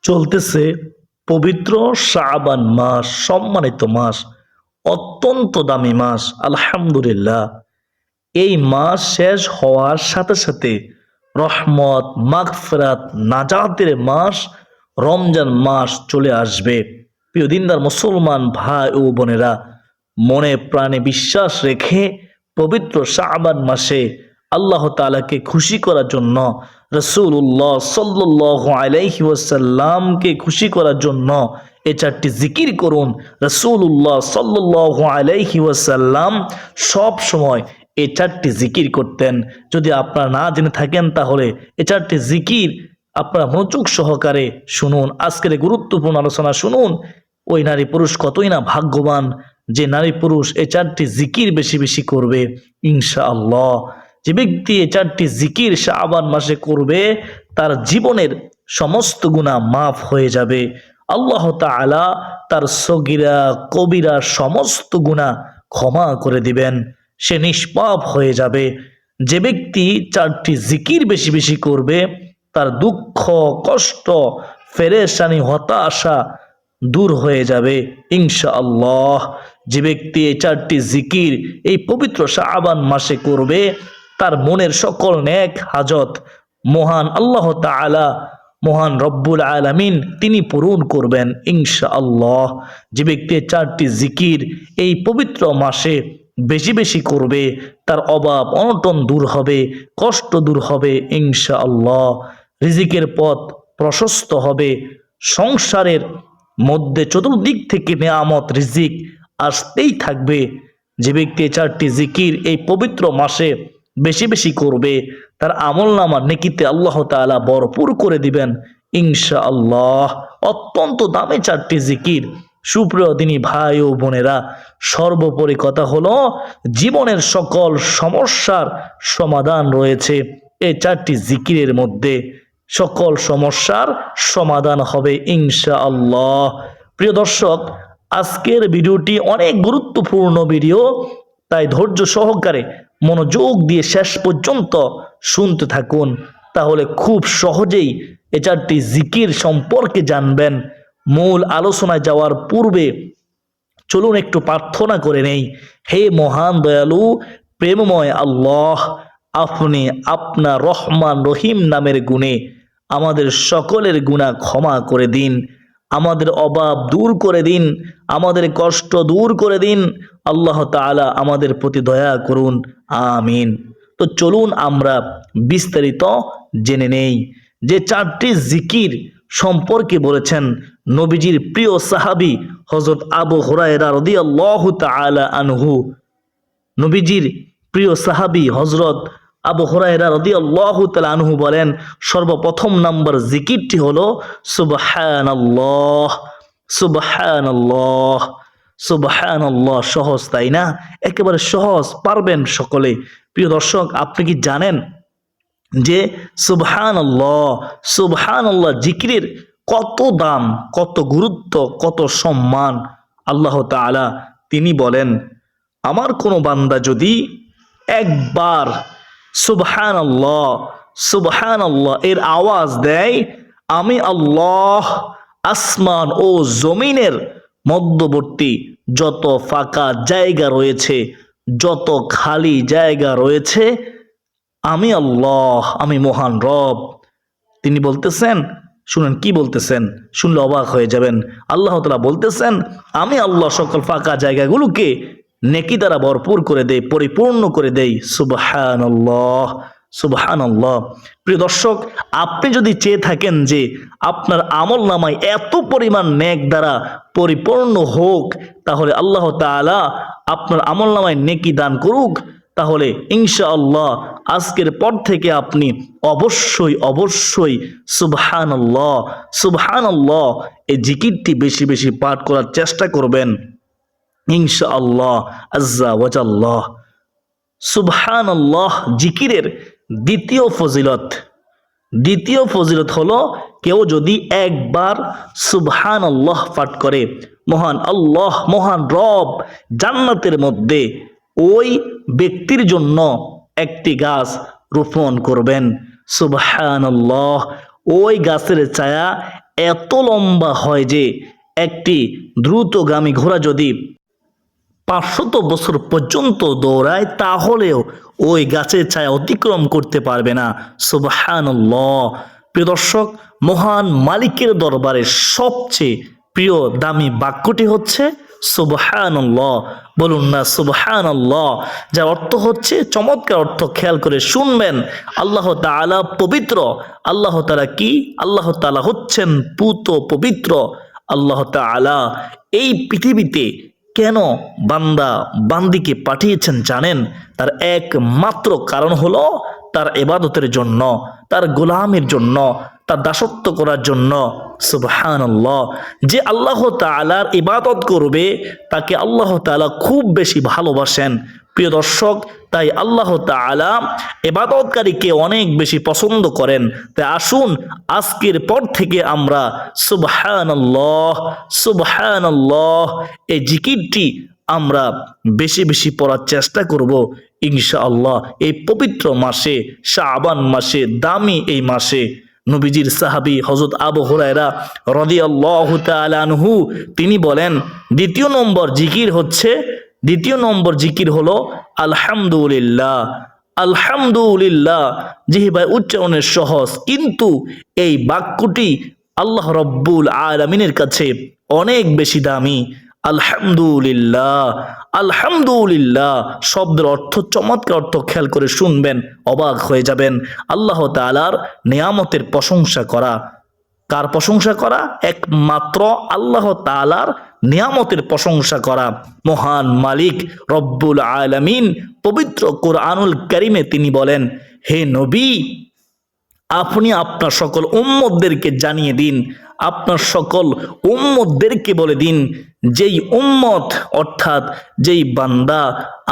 চলতেছে পবিত্র শাবান মাস, সম্মানিত মাস, অত্যন্ত দামি মাস। আলহামদুলিল্লাহ, এই মাস শেষ হওয়ার সাথে সাথে রহমত, মাগফিরাত, নাজাতের মাস রমজান মাস চলে আসবে। প্রিয় দিনদার মুসলমান ভাই ও বোনেরা, মনে প্রাণে বিশ্বাস রেখে পবিত্র শাবান মাসে আল্লাহ তাআলাকে খুশি করার জন্য, রাসূলুল্লাহ সাল্লাল্লাহু আলাইহি ওয়াসাল্লামকে খুশি করার জন্য এই চারটি জিকির করুন। রাসূলুল্লাহ সাল্লাল্লাহু আলাইহি ওয়াসাল্লাম সব সময় এই চারটি জিকির করতেন। যদি আপনারা না জেনে থাকেন তাহলে এই চারটি জিকির আপনারা মনোযোগ সহকারে শুনুন। আজকের গুরুত্বপূর্ণ আলোচনা শুনুন। ওই নারী পুরুষ কতই না ভাগ্যবান যে নারী পুরুষ এই চারটি জিকির বেশি বেশি করবে ইনশাআল্লাহ। যে ব্যক্তি এই চারটি জিকির শাবান মাসে করবে তার জীবনের সমস্ত গুনাহ মাফ হয়ে যাবে। আল্লাহ তাআলা তার সগীরা কবিরা সমস্ত গুনাহ ক্ষমা করে দিবেন, সে নিষ্পাপ হয়ে যাবে। যে ব্যক্তি চারটি জিকির বেশি বেশি করবে তার দুঃখ, কষ্ট, পেরেশানি, হতাশা দূর হয়ে যাবে ইনশাআল্লাহ। যে ব্যক্তি এই চারটি জিকির এই পবিত্র শাবান মাসে করবে তার মনের সকল নেক হাজত মহান আল্লাহ তাআলা, মহান রব্বুল আলামিন তিনি পূরণ করবেন ইনশাআল্লাহ। যে ব্যক্তি চারটি জিকির এই পবিত্র মাসে বেশি বেশি করবে তার অভাব অনটন দূর হবে, কষ্ট দূর হবে ইনশাআল্লাহ। রিজিকের পথ প্রশস্ত হবে, সংসারের মধ্যে চতুর্দিক থেকে নেয়ামত রিজিক আসতেই থাকবে। যে ব্যক্তি চারটি জিকির এই পবিত্র মাসে বেশি বেশি করবে তার আমলনামা নেকিতে আল্লাহ তাআলা ভরপুর করে দিবেন ইনশাআল্লাহ। অত্যন্ত দামি চারটি জিকির। সুপ্রিয় দিনী ভাই ও বোনেরা, সর্বোপরি কথা হলো জীবনের সকল সমস্যার সমাধান রয়েছে এই চারটি জিকিরের মধ্যে। সকল সমস্যার সমাধান হবে ইনশাআল্লাহ। প্রিয় দর্শক, আজকের ভিডিওটি অনেক গুরুত্বপূর্ণ ভিডিও, তাই ধৈর্য সহকারে মনোযোগ দিয়ে শেষ পর্যন্ত শুনতে থাকুন, তাহলে খুব সহজেই এ চারটি জিকির সম্পর্কে জানবেন। মূল আলোচনায় যাওয়ার পূর্বে চলুন একটু প্রার্থনা করে নেই। হে মহান দয়ালু প্রেমময় আল্লাহ, আপনি আপনার রহমান রহিম নামের গুণে আমাদের সকলের গুনাহ ক্ষমা করে দিন, আমাদের অভাব দূর করে দিন, আমাদের কষ্ট দূর করে দিন। আল্লাহ তাআলা আমাদের প্রতি দয়া করুন, আমিন। তো চলুন আমরা বিস্তারিত জেনে নেই। যে চারটি জিকির সম্পর্কে বলেছেন নবীজির প্রিয় সাহাবী হযরত আবু হুরায়রা রাদিয়াল্লাহু তাআলা আনহু। নবীজির প্রিয় সাহাবী হযরত আবু হুরায়রা রাদিয়াল্লাহু তাআলা আনহু বলেন, সর্বপ্রথম নাম্বার জিকিরটি হলো সুবহানাল্লাহ, সুবহানাল্লাহ, সুবহানাল্লাহ। সহজ তাই না? একেবারে সহজ, পারবেন সকলে। প্রিয় দর্শক, আপনি কি জানেন যে সুবহানাল্লাহ, সুবহানাল্লাহ জিকিরের কত দাম, কত গুরুত্ব, কত সম্মান? আল্লাহ তাআলা তিনি বলেন, আমার কোনো বান্দা যদি একবার সুবহানাল্লাহ, সুবহানাল্লাহ এর আওয়াজ দেয়, আমি আল্লাহ আসমান ও জমিনের মধ্যবর্তী যত ফাঁকা জায়গা রয়েছে, যত খালি জায়গা রয়েছে, আমি আল্লাহ, আমি মহান রব, তিনি বলতেছেন, শুনেন কি বলতেছেন, শুনলে অবাক হয়ে যাবেন। আল্লাহ তাআলা বলতেছেন, আমি আল্লাহ সকল ফাঁকা জায়গাগুলোকে নেকি দ্বারা ভরপুর করে দেই, পরিপূর্ণ করে দেই। সুবহানাল্লাহ, সুবহানাল্লাহ। প্রিয় দর্শক, আপনি যদি চেয়ে থাকেন যে আপনার আমল নামায় এত পরিমাণ নেক দ্বারা পরিপূর্ণ হোক, তাহলে আল্লাহ তাআলা আপনার আমল নামায় নেকি দান করুক, তাহলে ইনশাআল্লাহ আজকের পর থেকে আপনি অবশ্যই অবশ্যই সুবহানাল্লাহ, সুবহানাল্লাহ এই জিকিরটি বেশি বেশি পাঠ করার চেষ্টা করবেন ইনশাআল্লাহ আজ্জা ওয়াজাল্লাহ। সুবহানাল্লাহ জিকিরের দ্বিতীয় ফজিলত হলো, কেউ যদি একবার সুবহানাল্লাহ পাঠ করে, মহান আল্লাহ, মহান রব জান্নাতের মধ্যে ওই ব্যক্তির জন্য একটি গাছ রোপণ করবেন। সুবহানাল্লাহ, ওই গাছের ছায়া এত লম্বা হয় যে একটি দ্রুতগামী ঘোড়া যদি 500 বছর পর্যন্ত দৌড়ায় তাহলেও ওই গাছের ছায়া অতিক্রম করতে পারবে না। সুবহানাল্লাহ। প্রিয় দর্শক, মহান মালিকের দরবারে সবচেয়ে প্রিয় দামি বাক্যটি হচ্ছে সুবহানাল্লাহ। বলুন না সুবহানাল্লাহ, যার অর্থ হচ্ছে, চমৎকার অর্থ খেয়াল করে শুনবেন, আল্লাহ তাআলা পবিত্র। আল্লাহ তাআলা কি? আল্লাহ তাআলা হচ্ছেন পুত পবিত্র। আল্লাহ তাআলা এই পৃথিবীতে কেন বান্দা বান্দিকে পাঠিয়েছেন জানেন? তার একমাত্র কারণ হলো তার ইবাদতের জন্য, তার গোলামের জন্য, তার দাসত্ব করার জন্য। সুবহানাল্লাহ। যে আল্লাহ তাআলার ইবাদত করবে তাকে আল্লাহ তাআলা খুব বেশি ভালোবাসেন। প্রিয় দর্শক, তাই আল্লাহ তাআলা ইবাদতকারীকে অনেক বেশি পছন্দ করেন। তাই আসুন আজকের পর থেকে আমরা সুবহানাল্লাহ সুবহানাল্লাহ এই জিকিরটি আমরা বেশি বেশি পড়ার চেষ্টা করব ইনশাআল্লাহ। এই পবিত্র মাসে, শাবান মাসে, দামি এই মাসে নবীজির সাহাবী হযরত আবু হুরায়রা রাদিয়াল্লাহু তাআলা আনহু তিনি বলেন, দ্বিতীয় নম্বর জিকির হলো আলহামদুলিল্লাহ। আলহামদুলিল্লাহ জিহ্বার উচ্চারণের সহজ, কিন্তু এই বাক্যটি আল্লাহ রব্বুল আলামিনের কাছে অনেক বেশি দামি। আলহামদুলিল্লাহ, আলহামদুলিল্লাহ শব্দের অর্থ, চমৎকার অর্থ খেয়াল করে শুনবেন, অবাক হয়ে যাবেন। আল্লাহ তাআলার নিয়ামতের প্রশংসা করা। কার প্রশংসা করা? একমাত্র আল্লাহ তাআলার নিয়ামতের প্রশংসা করা। মহান মালিক রব্বুল আলামিন পবিত্র কোরআনুল কারীমে তিনি বলেন, হে নবী, আপনি আপনার সকল উম্মতদেরকে জানিয়ে দিন, আপনার সকল উম্মতদেরকে বলে দিন, যেই উম্মত অর্থাৎ যেই বান্দা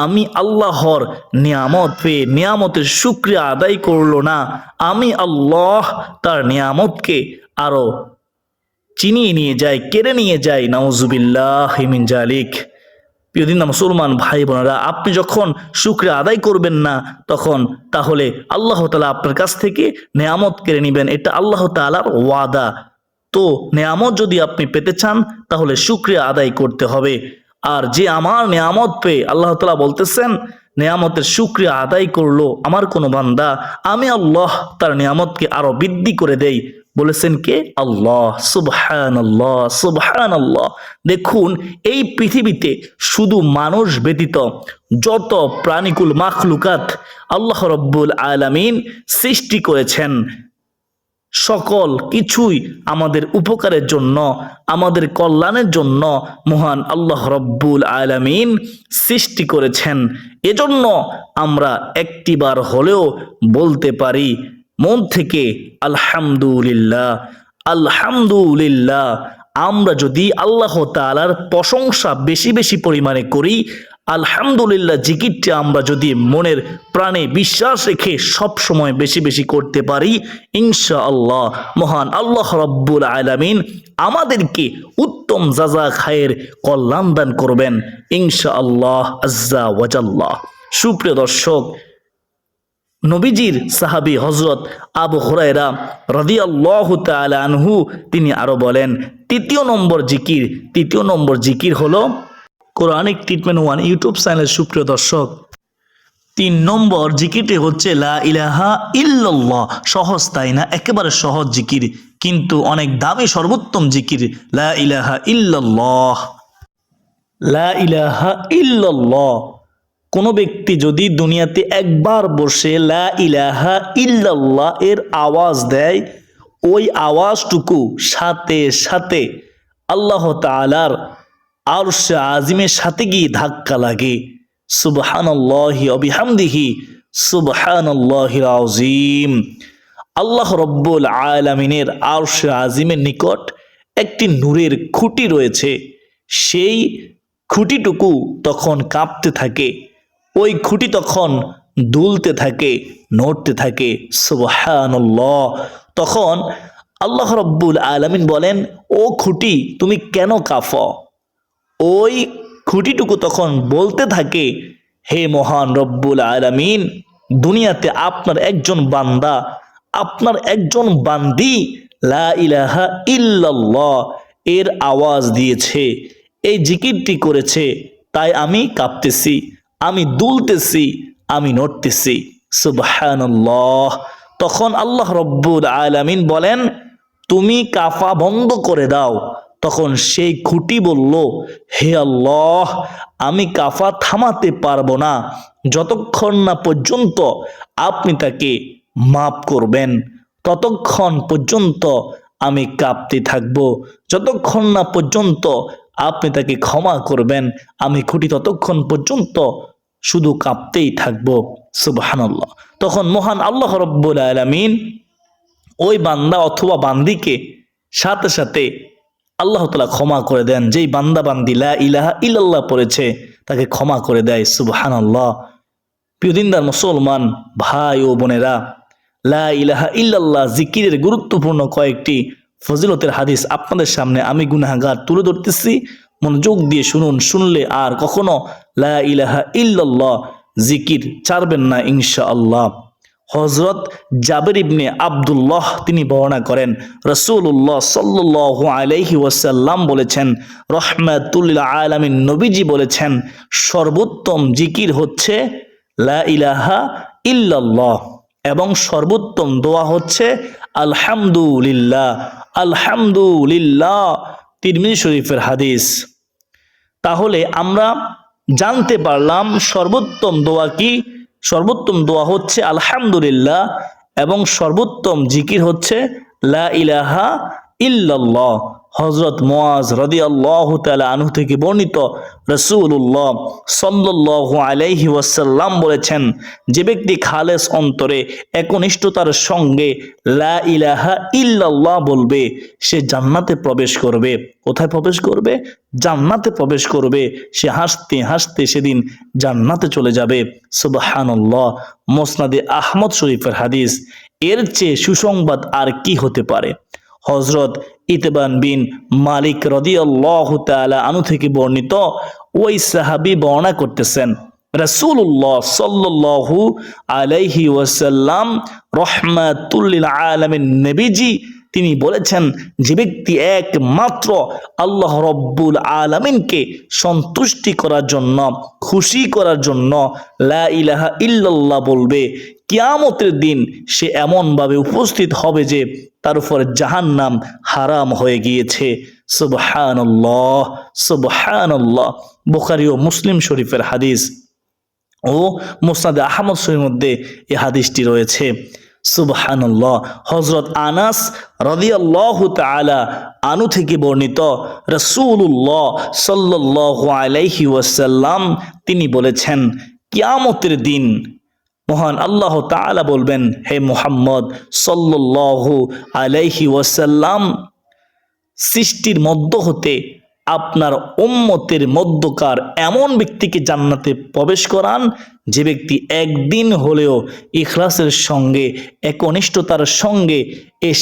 আমি আল্লাহর নিয়ামত পেয়ে নিয়ামতের শুকরিয়া আদায় করলো না, আমি আল্লাহ তার নিয়ামতকে আরো চিনিয়ে নিয়ে যায়, কেড়ে নিয়ে যায়। নাউজুবিল্লাহি মিন জালিক। প্রিয়দিন মুসলমান ভাই বোনেরা, আপনি যখন শুকরিয়া আদায় করবেন না তখন তাহলে আল্লাহ তাআলা আপনার কাছ থেকে নিয়ামত কেড়ে নেবেন। এটা আল্লাহ তাআলার ওয়াদা। তো নিয়ামত যদি আপনি পেতে চান তাহলে শুকরিয়া আদায় করতে হবে। আর যে আমার নিয়ামত পেয়ে, আল্লাহ তাআলা বলতেছেন, নিয়ামতের শুকরিয়া আদায় করলো আমার কোনো বান্দা, আমি আল্লাহ তার নিয়ামতকে আরো বৃদ্ধি করে দেই। বলেছেন কে? আল্লাহ। সুবহানাল্লাহ সুবহানাল্লাহ। দেখুন, এই পৃথিবীতে শুধু মানুষ ব্যতীত যত প্রাণীকুল মাখলুকাত আল্লাহ রব্বুল আলামিন সৃষ্টি করেছেন, সকল কিছুই আমাদের উপকারের জন্য, আমাদের কল্যাণের জন্য মহান আল্লাহ রব্বুল আলামিন সৃষ্টি করেছেন। এজন্য আমরা একটিবার হলেও বলতে পারি মন থেকে আলহামদুলিল্লাহ আলহামদুলিল্লাহ। আমরা যদি আল্লাহ তাআলার প্রশংসা বেশি বেশি পরিমাণে করি, আলহামদুলিল্লাহ জিকিরটা আমরা যদি মনের প্রাণে বিশ্বাস রেখে সব সময় বেশি বেশি করতে পারি, ইনশাআল্লাহ মহান আল্লাহ রব্বুল আলামিন আমাদেরকে উত্তম জাযা খায়ের কল্যাণ দান করবেন ইনশাআল্লাহ আজ্জা ওয়াজাল্লাহ। সুপ্রিয় দর্শক, নবীজির সাহাবী হযরত আবু হুরায়রা রাদিয়াল্লাহু তাআলা আনহু তিনি আরো বলেন, তৃতীয় নম্বর জিকির হলো কোরআনিক ট্রিটমেন্ট 1 ইউটিউব চ্যানেলের সুপ্রিয় দর্শক, 3 নম্বর জিকিরটি হচ্ছে লা ইলাহা ইল্লাল্লাহ। সহজ তাই না? একেবারে সহজ জিকির, কিন্তু অনেক দামি সর্বোত্তম জিকির। লা ইলাহা ইল্লাল্লাহ, লা ইলাহা ইল্লাল্লাহ। কোনো ব্যক্তি যদি দুনিয়াতে একবার বসে লা ইলাহা ইল্লাল্লাহ এর আওয়াজ দেয়, ওই আওয়াজটুকু সাথে সাথে আল্লাহ তাআলার আরশে আজিমের সাথে গিয়ে ধাক্কা লাগে। সুবহানাল্লাহি ওয়া বিহামদিহি সুবহানাল্লাহিল আযীম। আল্লাহ রব্বুল আলামিনের আরশে আজিমের নিকট একটি নূরের খুঁটি রয়েছে। সেই খুঁটিটুকু তখন কাঁপতে থাকে, ওই খুঁটি তখন দুলতে থাকে, নড়তে থাকে। সুবহানাল্লাহ। তখন আল্লাহ রব্বুল আলামিন বলেন, ও খুঁটি তুমি কেন কাঁপো? ওই খুঁটিটুকু তখন বলতে থাকে, হে মহান রব্বুল আলামিন, দুনিয়াতে আপনার একজন বান্দা, আপনার একজন বান্দি লা ইলাহা ইল্লাল্লাহ এর আওয়াজ দিয়েছে, এই জিকিরটি করেছে, তাই আমি কাঁপতেছি, আমি দুলতেছি, আমি নড়তেছি। সুবহানাল্লাহ। তখন আল্লাহ রব্বুল আলামিন বলেন, তুমি কাফা বন্ধ করে দাও। তখন সেই খুঁটি বলল, হে আল্লাহ, আমি কাফা থামাতে পারবো না যতক্ষণ না পর্যন্ত আপনি তাকে মাফ করবেন। ততক্ষণ পর্যন্ত আমি কাঁপতে থাকব, যতক্ষণ না পর্যন্ত আপনি তাকে ক্ষমা করবেন। আমি খুঁটি ততক্ষণ পর্যন্ত শুধু কাঁপতেই থাকবো। সুবহানাল্লাহ। তখন মহান আল্লাহ রব্বুল আলামিন ওই বান্দা অথবা বান্দিকে সাথে সাথে আল্লাহ তাআলা ক্ষমা করে দেন। যেই বান্দা বান্দি লা ইলাহা ইল্লাল্লাহ পড়েছে তাকে ক্ষমা করে দেয়। সুবহানাল্লাহ। প্রিয় দিনদার মুসলমান ভাই ও বোনেরা, লা ইলাহা ইল্লাল্লাহ জিকিরের গুরুত্বপূর্ণ কয়েকটি ফজিলতের হাদিস আপনাদের সামনে আমি গুনাহগার তুলে ধরতেছি। মনোযোগ দিয়ে শুনুন, শুনলে আর কখনো লা ইলাহা ইল্লাল্লাহ জিকির ছাড়বেন না ইনশাআল্লাহ। হযরত জাবির ইবনে আব্দুল্লাহ তিনি বর্ণনা করেন, রাসূলুল্লাহ সাল্লাল্লাহু আলাইহি ওয়াসাল্লাম বলেছেন, রাহমাতুল লিল আলামিন নবীজি বলেছেন, সর্বোত্তম জিকির হচ্ছে লা ইলাহা ইল্লাল্লাহ এবং সর্বোত্তম দোয়া হচ্ছে আলহামদুলিল্লাহ। আলহামদুলিল্লাহ তিরমিজি শরীফের হাদিস। তাহলে আমরা জানতে পারলাম সর্বোত্তম দোয়া কি। সর্বোত্তম দোয়া হচ্ছে আলহামদুলিল্লাহ এবং সর্বোত্তম জিকির হচ্ছে লা ইলাহা ইল্লাল্লাহ। হযরত মুআজ রাদিয়াল্লাহু তাআলা আনহু থেকে বর্ণিত, রাসূলুল্লাহ সাল্লাল্লাহু আলাইহি ওয়াসাল্লাম বলেছেন, যে ব্যক্তি খালেস অন্তরে একনিষ্ঠতার সঙ্গে লা ইলাহা ইল্লাল্লাহ বলবে সে জান্নাতে প্রবেশ করবে। কোথায় প্রবেশ করবে? জান্নাতে প্রবেশ করবে। সে হাসতে হাসতে সেদিন জান্নাতে চলে যাবে। সুবহানাল্লাহ। মুসনাদে আহমদ শরীফের হাদিস। এর চেয়ে সুসংবাদ আর কি হতে পারে? হযরত ইতবান বিন মালিক রাদিয়াল্লাহু তাআলা আনহু থেকে বর্ণিত, ওই সাহাবী বর্ণনা করতেছেন, রাসূলুল্লাহ সাল্লাল্লাহু আলাইহি ওয়াসাল্লাম রাহমাতুল লিল আলামিন নবীজি তিনি বলেছেন, যে ব্যক্তি একমাত্র আল্লাহ রব্বুল আলামিনকে সন্তুষ্টি করার জন্য, খুশি করার জন্য লা ইলাহা ইল্লাল্লাহ বলবে, কিয়ামতের দিন সে এমনভাবে উপস্থিত হবে যে তার উপর জাহান্নাম হারাম হয়ে গিয়েছে। সুবহানাল্লাহ, সুবহানাল্লাহ। বুখারী ও মুসলিম শরীফের হাদিস ও মুসনাদে আহমদ শরীফের মধ্যে এই হাদিসটি রয়েছে। সুবহানাল্লাহ। হযরত আনাস রাদিয়াল্লাহু তাআলা আনহু থেকে বর্ণিত, রাসূলুল্লাহ সাল্লাল্লাহু আলাইহি ওয়াসাল্লাম তিনি বলেছেন, কিয়ামতের দিন মহান আল্লাহ তাআলা বলবেন, হে মুহাম্মদ সাল্লাল্লাহু আলাইহি ওয়াসাল্লাম, সৃষ্টির মধ্য হতে আপনার উম্মতের মধ্যকার এমন ব্যক্তিকে জান্নাতে প্রবেশ করান যে ব্যক্তি একদিন হলেও ইখলাসের সঙ্গে, একনিষ্ঠতার সঙ্গে এই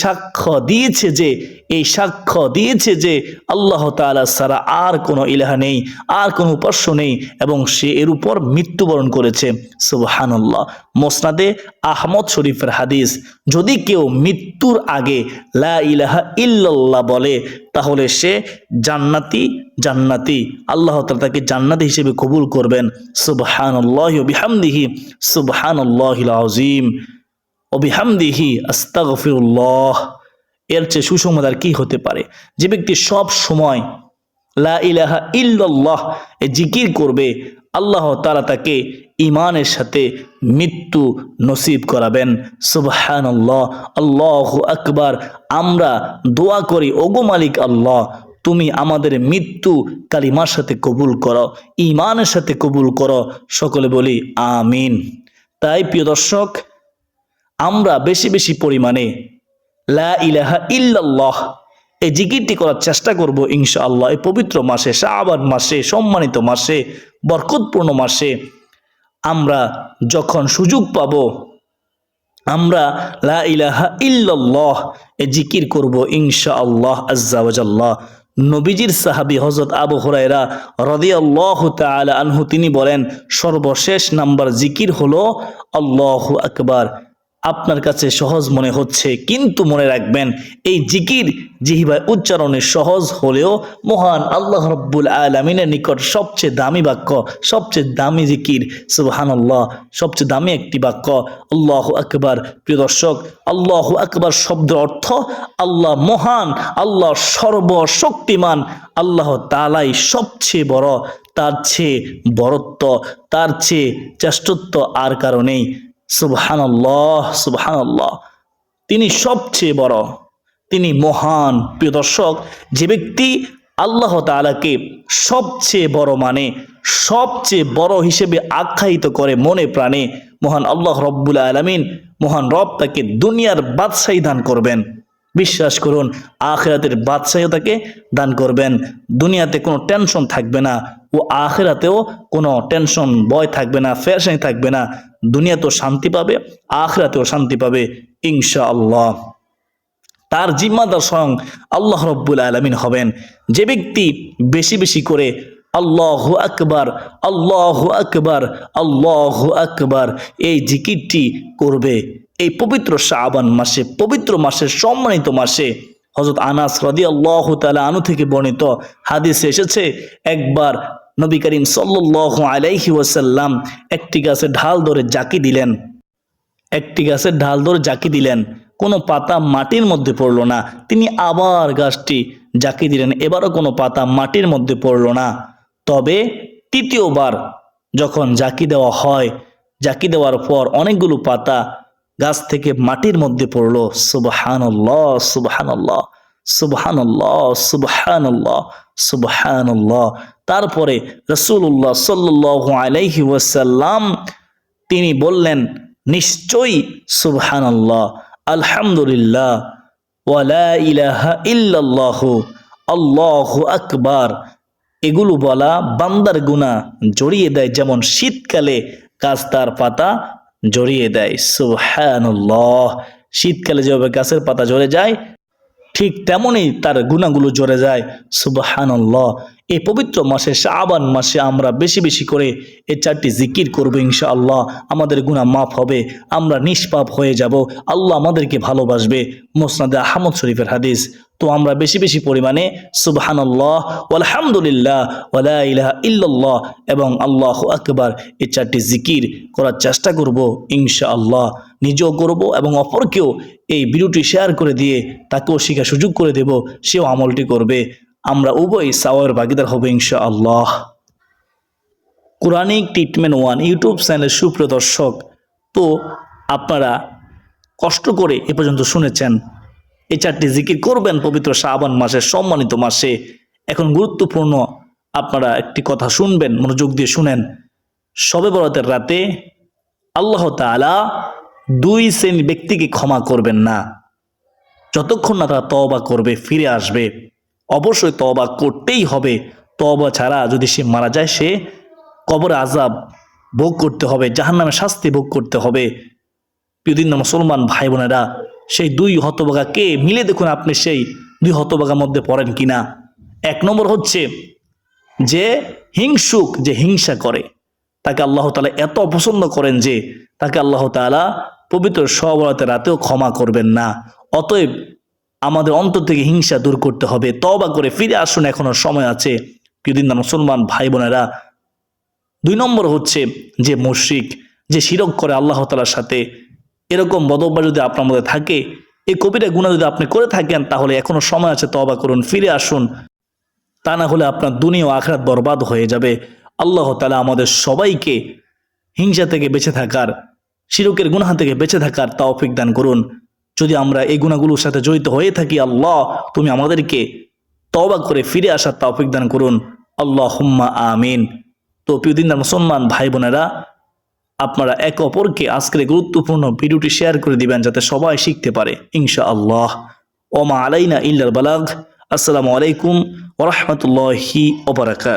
সাক্ষ্য দিয়েছে যে আল্লাহ তাআলা ছাড়া আর কোনো ইলাহ নেই, আর কোনো উপাস্য নেই, এবং সে এর উপর মৃত্যুবরণ করেছে। সুবহানাল্লাহ। মুসনাদে আহমদ শরীফের হাদিস। যদি কেউ মৃত্যুর আগে লা ইলাহা ইল্লাল্লাহ বলে তাহলে সে জান্নাতি। আল্লাহ তাআলা তাকে জান্নাতি হিসেবে কবুল করবেন। সুবহানাল্লাহি ওয়া বিহামদিহি সুবহানাল্লাহিল আযীম ওয়া বিহামদিহি আস্তাগফিরুল্লাহ। এর চেয়ে সুসংবাদ আর কি হতে পারে? যে ব্যক্তি সব সময় লা ইলাহা ইল্লাল্লাহ এই জিকির করবে, আল্লাহ তাআলা তাকে ঈমানের সাথে মৃত্যু নসিব করাবেন। সুবহানাল্লাহ, আল্লাহু আকবার। আমরা দোয়া করি, ওগো মালিক আল্লাহ, তুমি আমাদের মৃত্যু কালিমার সাথে কবুল করো, ঈমানের সাথে কবুল করো। সকলে বলি আমিন। তাই প্রিয় দর্শক, আমরা বেশি বেশি পরিমাণে লা ইলাহা ইল্লাল্লাহ এই জিকিরটি করার চেষ্টা করব ইনশাআল্লাহ। এই পবিত্র মাসে, শাবান মাসে, সম্মানিত মাসে, বরকতপূর্ণ মাসে আমরা যখন সুযোগ পাব, আমরা লা ইলাহা ইল্লাল্লাহ এই জিকির করব ইনশাআল্লাহ আজ্জা ওয়া জাল্লা। নবীজির সাহাবী হযরত আবু হুরায়রা রাদিয়াল্লাহু তাআলা আনহু তিনি বলেন, সর্বশেষ নাম্বার জিকির হলো আল্লাহু আকবার। আপনার কাছে সহজ মনে হচ্ছে, কিন্তু মনে রাখবেন এই জিকির জিহ্বায় উচ্চারণে সহজ হলেও মহান আল্লাহ রাব্বুল আলামিনের নিকট সবচেয়ে দামি বাক্য, সবচেয়ে দামি জিকির সুবহানাল্লাহ, সবচেয়ে দামি একটি বাক্য আল্লাহু আকবার। প্রিয় দর্শক, আল্লাহু আকবার শব্দের অর্থ আল্লাহ মহান, আল্লাহ সর্বশক্তিমান, আল্লাহ তাআলাই সবচেয়ে বড়, তার চেয়ে বড়ত্ব, তার চেয়ে শ্রেষ্ঠত্ব আর কারো নেই। সুবহানাল্লাহ, সুবহানাল্লাহ, তিনি সবচেয়ে বড়, তিনি মহান। প্রিয় দর্শক, যে ব্যক্তি আল্লাহ তাআলাকে সবচেয়ে বড় মানে, সবচেয়ে বড় হিসেবে আখ্যায়িত করে মনে প্রাণে, মহান আল্লাহ রব্বুল আলামিন, মহান রব তাকে দুনিয়ার বাদশাহী দান করবেন। বিশ্বাস করুন, আখিরাতের বাদশাহী তাকে দান করবেন। দুনিয়াতে কোনো টেনশন থাকবে না, ও আখিরাতেও কোনো টেনশন ভয় থাকবে না, ফেরেশানি থাকবে না। দুনিয়াতেও শান্তি পাবে, আখিরাতেও শান্তি পাবে ইনশাআল্লাহ। তার জিম্মাদার স্বয়ং আল্লাহ রব্বুল আলামিন হবেন। যে ব্যক্তি বেশি বেশি করে আল্লাহু আকবার, আল্লাহু আকবার, আল্লাহু আকবার এই জিকিরটি করবে এই পবিত্র শাবান মাসে, পবিত্র মাসের সম্মানিত মাসে, হযরত আনাস রাদিয়াল্লাহু তাআলা আনহু থেকে বর্ণিত হাদিসে এসেছে, একবার নবী করিম সাল্লাল্লাহু আলাইহি ওয়াসাল্লাম একটি গাছের ঢাল ধরে জাকি দিলেন, একটি গাছের ঢাল ধরে জাকি দিলেন, কোনো পাতা মাটির মধ্যে পড়ল না। তিনি আবার গাছটি জাকি দিলেন, এবারও কোনো পাতা মাটির মধ্যে পড়ল না। তবে তৃতীয়বার যখন জাকি দেওয়া হয়, জাকি দেওয়ার পর অনেকগুলো পাতা গাছ থেকে মাটির মধ্যে পড়ল। সুবহানাল্লাহ, সুবহানাল্লাহ, সুবহানাল্লাহ, সুবহানাল্লাহ, সুবহানাল্লাহ। তারপরে রাসূলুল্লাহ সাল্লাল্লাহু আলাইহি ওয়াসাল্লাম তিনি বললেন, নিশ্চয়ই সুবহানাল্লাহ, আলহামদুলিল্লাহ, ওয়ালা ইলাহা ইল্লাল্লাহু, আল্লাহু আকবার, এগুলো বলা বান্দার গুনাহ জড়িয়ে দেয়, যেমন শীতকালে গাছ তার পাতা জড়িয়ে দেয়। সুবহানাল্লাহ, শীতকালে যেভাবে গাছের পাতা ঝরে যায়, ঠিক তেমনই তার গুনাহগুলো ঝরে যায়। সুবহানাল্লাহ। এই পবিত্র মাসে শাবান মাসে আমরা বেশি বেশি করে এই চারটি জিকির করব ইনশাআল্লাহ। আমাদের গুনাহ মাফ হবে, আমরা নিষ্পাপ হয়ে যাব, আল্লাহ আমাদেরকে ভালোবাসবে। মুসনাদে আহমদ শরীফের হাদিস। তো আমরা বেশি বেশি পরিমাণে সুবহানাল্লাহ, আলহামদুলিল্লাহ, ওয়ালা ইলাহা ইল্লাল্লাহ এবং আল্লাহু আকবার এই চারটি জিকির করার চেষ্টা করব ইনশাআল্লাহ। নিজেও করব এবং অপরকেও এই ভিডিওটি শেয়ার করে দিয়ে তাকেও শেখার সুযোগ করে দেব, সেও আমলটি করবে। আমরা উভয় সওয়াবের ভাগীদার হব ইনশাআল্লাহ। কোরআনিক ট্রিটমেন্ট 1 ইউটিউব চ্যানেলের সুপ্রিয় দর্শক, তো আপনারা কষ্ট করে এ পর্যন্ত শুনেছেন, এই চারটি জিকির করবেন পবিত্র শাবান মাসের সম্মানিত মাসে। এখন গুরুত্বপূর্ণ আপনারা একটি কথা শুনবেন, মনোযোগ দিয়ে শুনেন। শবে বরাতের রাতে আল্লাহ তাআলা দুই শ্রেণীর ব্যক্তিকে ক্ষমা করবেন না, যতক্ষণ না তারা তওবা করবে, ফিরে আসবে। অবশ্যই তওবা করতেই হবে, তওবা ছাড়া যদি সে মারা যায়, সে কবরে আযাব ভোগ করতে হবে, জাহান্নামের শাস্তি ভোগ করতে হবে। প্রিয়দিন মুসলমান ভাই বোনেরা, সেই দুই হতভাগা কে মিলে দেখুন আপনি সেই দুই হতভাগার মধ্যে পড়েন কিনা। এক নম্বর হচ্ছে যে হিংসুক, যে হিংসা করে, তাকে আল্লাহ তাআলা এত অপছন্দ করেন যে তাকে আল্লাহ তাআলা পবিত্র শবে বরাতের রাতেও ক্ষমা করবেন না। অতএব আমাদের অন্তর থেকে হিংসা দূর করতে হবে, তওবা করে ফিরে আসুন, এখনো সময় আছে প্রিয়দিন মুসলমান ভাই বোনেরা। দুই নম্বর হচ্ছে যে মুশরিক, যে শিরক করে আল্লাহ তাআলার সাথে। এরকম বদঅভ্যাস যদি আপনার মধ্যে থাকে, এই কবিরা গুনাহ যদি আপনি করে থাকেন, তাহলে এখনো সময় আছে, তওবা করুন, ফিরে আসুন। তা না হলে আপনার দুনিয়া ও আখিরাত বরবাদ হয়ে যাবে। আল্লাহ তাআলা আমাদের সবাইকে হিংসা থেকে বেঁচে থাকার, শিরকের গুনাহ থেকে বেঁচে থাকার তৌফিক দান করুন। যদি আমরা এই গুনাহগুলোর সাথে জড়িত হয়ে থাকি, আল্লাহ তুমি আমাদেরকে তওবা করে ফিরে আসার তৌফিক দান করুন, আল্লাহুম্মা আমিন। তো প্রিয়দিন মুসলমান ভাই বোনেরা, আপনারা একে অপরকে আজকের গুরুত্বপূর্ণ ভিডিওটি শেয়ার করে দিবেন, যাতে সবাই শিখতে পারে ইনশাআল্লাহ। ওমা আলাইনা ইল্লাল বালাগ। আসসালামু আলাইকুম ওয়া রাহমাতুল্লাহি ওয়া বারাকাতুহু।